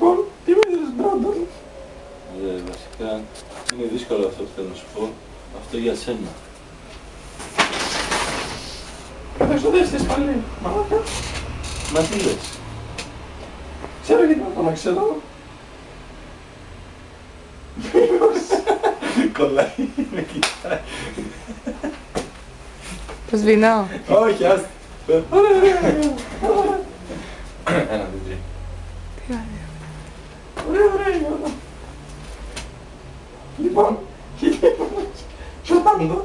Λοιπόν, τι με είδες, Μπράντον? Βασικά είναι δύσκολο αυτό που θέλω να σου πω. Αυτό για σένα. Θα εξοδεύσεις πάλι, μαλάκα. Μα τι λες? Ξέρω γιατί να το ξέρω. Κολλάει, με κοιτάει. Το σβηνώ. Όχι, άστα. Ωραία, ωραία. Ένα DJ. Τι ωραία. Ωραία, ωραία. Λοιπόν, Μπράντον.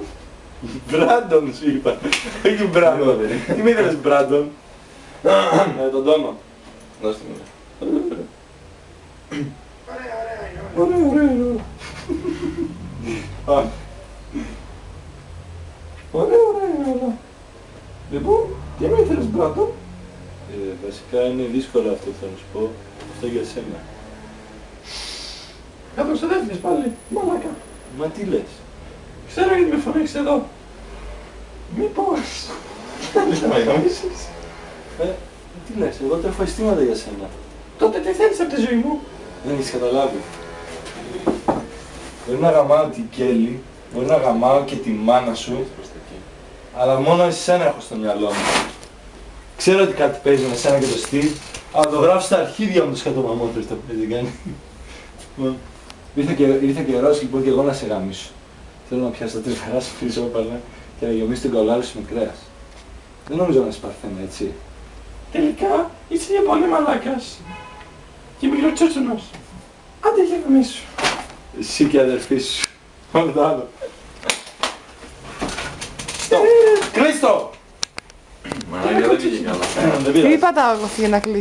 Μπράντον σου είπα. Όχι Μπράντον. Τι με ήθελες Μπράντον? Τον τόνο. Δώστε μου. Ωραία. Ωραία. Λοιπόν, τι με ήθελες, Μπράντον? Βασικά είναι δύσκολο αυτό που θέλω να σου πω. Αυτό για σένα. Θα το εξοδεύσεις πάλι, μαλάκα. Μα τι λες? Ξέρω γιατί με φωνάξεις εδώ. Μήπως... Θέλεις να με γαμίσεις? Τι λες, εγώ τρέφω αισθήματα για σένα. Τότε τι θέλεις από τη ζωή μου? Δεν έχεις καταλάβει. Μπορεί να γαμάω την Κέλλη, μπορεί να γαμάω και τη μάνα σου, αλλά μόνο εσένα έχω στο μυαλό μου. Ξέρω ότι κάτι παίζει με σένα και το Steve, αλλά το γράφω στα αρχίδια μου το σκατομαμότρες το παίζει κάνει. Ήρθε καιρός λοιπόν και εγώ να σε γαμίσω. Θέλω να πιάσω τα τρυφερά σου φυσόπαλα και να γεμίσω την κολλάλη σου με κρέας. Δεν νομίζω να σε παρθένω, έτσι. Τελικά είσαι για πολύ μαλάκας. Και μικροτσούτσουνος. Άντε για γαμίσου. Εσύ και η αδερφή σου. Όλο το άλλο. Κρίστο! Μα δεν πήγε καλά. Δεν πειράζει. Τι πατάω εγώ για να κλείσω.